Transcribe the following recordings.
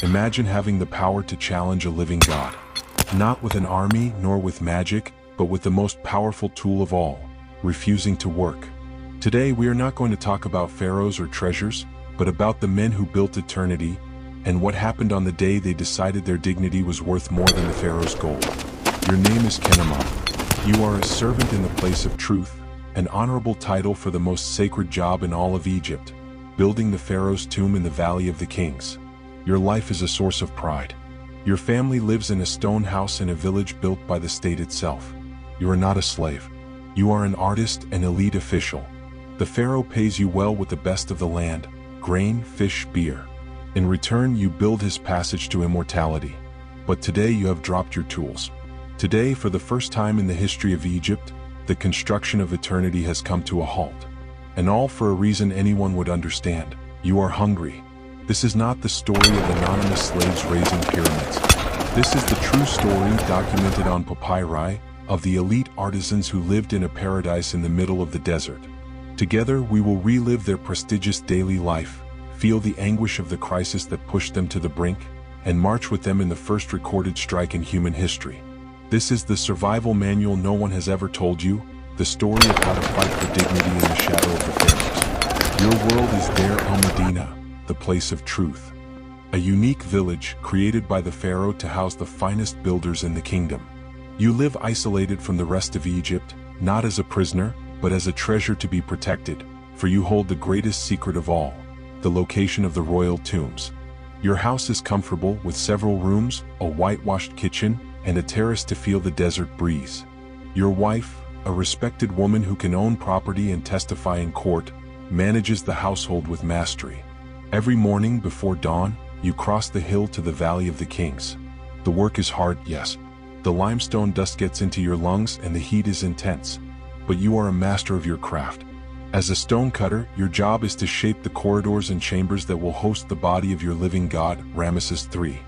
Imagine having the power to challenge a living God. Not with an army nor with magic, but with the most powerful tool of all, refusing to work. Today we are not going to talk about pharaohs or treasures, but about the men who built eternity, and what happened on the day they decided their dignity was worth more than the pharaoh's gold. Your name is Kenema. You are a servant in the place of truth, an honorable title for the most sacred job in all of Egypt, building the pharaoh's tomb in the Valley of the Kings. Your life is a source of pride. Your family lives in a stone house in a village built by the state itself. You are not a slave. You are an artist, an elite official. The pharaoh pays you well with the best of the land, grain, fish, beer. In return, you build his passage to immortality. But today you have dropped your tools. Today, for the first time in the history of Egypt, the construction of eternity has come to a halt. And all for a reason anyone would understand. You are hungry. This is not the story of anonymous slaves raising pyramids. This is the true story, documented on papyri, of the elite artisans who lived in a paradise in the middle of the desert. Together, we will relive their prestigious daily life, feel the anguish of the crisis that pushed them to the brink, and march with them in the first recorded strike in human history. This is the survival manual no one has ever told you, the story of how to fight for dignity in the shadow of the pharaohs. Your world is Deir el-Medina, the place of truth. A unique village created by the pharaoh to house the finest builders in the kingdom. You live isolated from the rest of Egypt, not as a prisoner, but as a treasure to be protected, for you hold the greatest secret of all, the location of the royal tombs. Your house is comfortable with several rooms, a whitewashed kitchen, and a terrace to feel the desert breeze. Your wife, a respected woman who can own property and testify in court, manages the household with mastery. Every morning before dawn, you cross the hill to the Valley of the Kings. The work is hard, yes. The limestone dust gets into your lungs and the heat is intense. But you are a master of your craft. As a stonecutter, your job is to shape the corridors and chambers that will host the body of your living god, Ramesses III.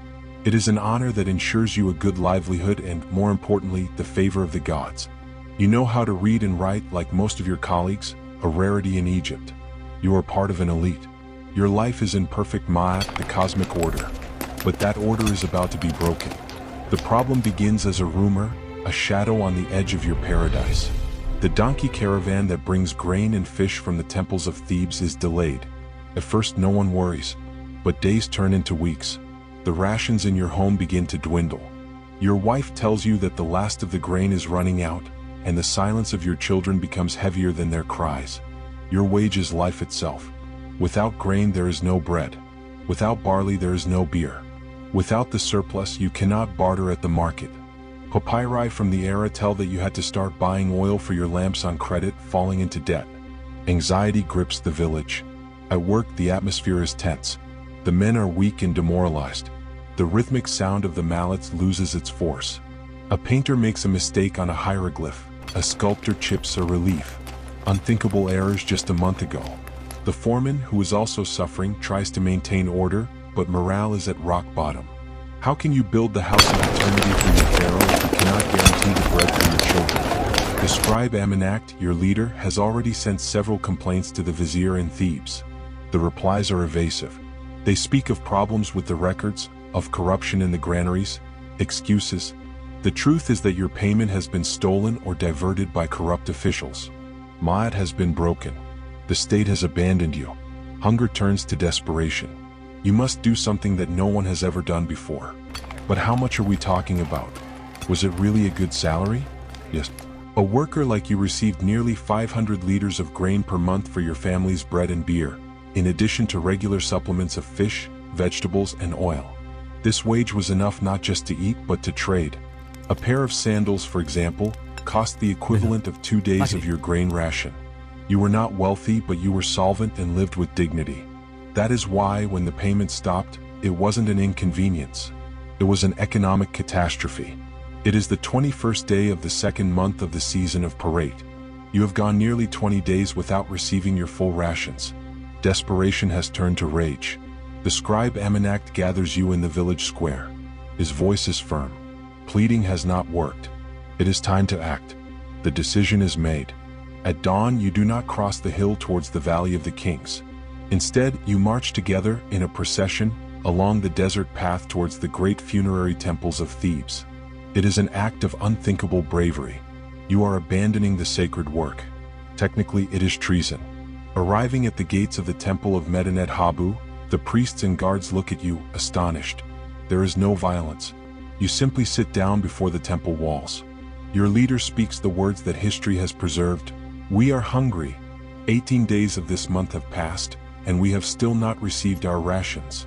It is an honor that ensures you a good livelihood and, more importantly, the favor of the gods. You know how to read and write like most of your colleagues, a rarity in Egypt. You are part of an elite. Your life is in perfect ma'at, the cosmic order. But that order is about to be broken. The problem begins as a rumor, a shadow on the edge of your paradise. The donkey caravan that brings grain and fish from the temples of Thebes is delayed. At first no one worries, but days turn into weeks. The rations in your home begin to dwindle. Your wife tells you that the last of the grain is running out, and the silence of your children becomes heavier than their cries. Your wage is life itself. Without grain there is no bread. Without barley there is no beer. Without the surplus you cannot barter at the market. Papyri from the era tell that you had to start buying oil for your lamps on credit, falling into debt. Anxiety grips the village. At work the atmosphere is tense. The men are weak and demoralized. The rhythmic sound of the mallets loses its force. A painter makes a mistake on a hieroglyph. A sculptor chips a relief. Unthinkable errors just a month ago. The foreman, who is also suffering, tries to maintain order, but morale is at rock bottom. How can you build the house of eternity for your pharaoh if you cannot guarantee the bread for your children? The scribe Amenact, your leader, has already sent several complaints to the vizier in Thebes. The replies are evasive. They speak of problems with the records, of corruption in the granaries, excuses. The truth is that your payment has been stolen or diverted by corrupt officials. Ma'at has been broken. The state has abandoned you. Hunger turns to desperation. You must do something that no one has ever done before. But how much are we talking about? Was it really a good salary? Yes. A worker like you received nearly 500 liters of grain per month for your family's bread and beer, in addition to regular supplements of fish, vegetables, and oil. This wage was enough not just to eat but to trade. A pair of sandals, for example, cost the equivalent of 2 days of your grain ration. You were not wealthy, but you were solvent and lived with dignity. That is why, when the payment stopped, it wasn't an inconvenience. It was an economic catastrophe. It is the 21st day of the second month of the season of parade. You have gone nearly 20 days without receiving your full rations. Desperation has turned to rage. The scribe Amenact gathers you in the village square. His voice is firm. Pleading has not worked. It is time to act. The decision is made. At dawn, you do not cross the hill towards the Valley of the Kings. Instead, you march together in a procession, along the desert path towards the great funerary temples of Thebes. It is an act of unthinkable bravery. You are abandoning the sacred work. Technically, it is treason. Arriving at the gates of the temple of Medinet Habu, the priests and guards look at you, astonished. There is no violence. You simply sit down before the temple walls. Your leader speaks the words that history has preserved. "We are hungry. 18 days of this month have passed, and we have still not received our rations."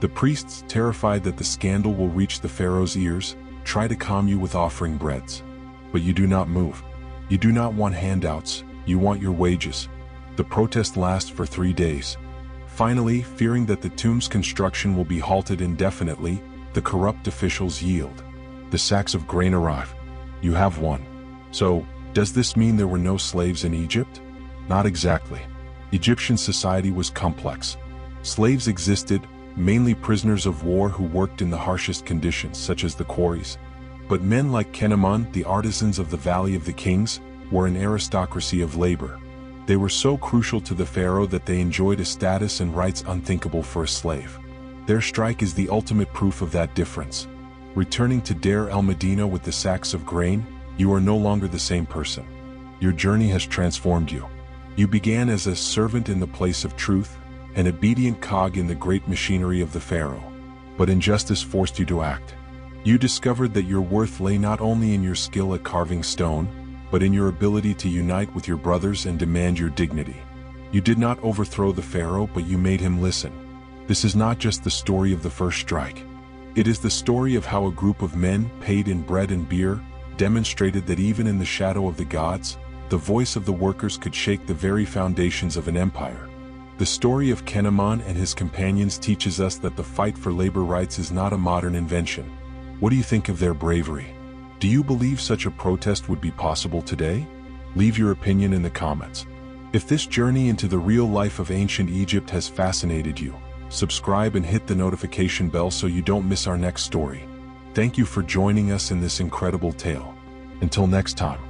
The priests, terrified that the scandal will reach the pharaoh's ears, try to calm you with offering breads. But you do not move. You do not want handouts, you want your wages. The protest lasts for 3 days. Finally, fearing that the tomb's construction will be halted indefinitely, the corrupt officials yield. The sacks of grain arrive. You have one. So, does this mean there were no slaves in Egypt? Not exactly. Egyptian society was complex. Slaves existed, mainly prisoners of war who worked in the harshest conditions, such as the quarries. But men like Kenamun, the artisans of the Valley of the Kings, were an aristocracy of labor. They were so crucial to the pharaoh that they enjoyed a status and rights unthinkable for a slave. Their strike is the ultimate proof of that difference. Returning to Deir el-Medina with the sacks of grain, you are no longer the same person. Your journey has transformed you. You began as a servant in the place of truth, an obedient cog in the great machinery of the pharaoh. But injustice forced you to act. You discovered that your worth lay not only in your skill at carving stone, but in your ability to unite with your brothers and demand your dignity. You did not overthrow the pharaoh, but you made him listen. This is not just the story of the first strike. It is the story of how a group of men, paid in bread and beer, demonstrated that even in the shadow of the gods, the voice of the workers could shake the very foundations of an empire. The story of Kenamun and his companions teaches us that the fight for labor rights is not a modern invention. What do you think of their bravery? Do you believe such a protest would be possible today? Leave your opinion in the comments. If this journey into the real life of ancient Egypt has fascinated you, subscribe and hit the notification bell so you don't miss our next story. Thank you for joining us in this incredible tale. Until next time.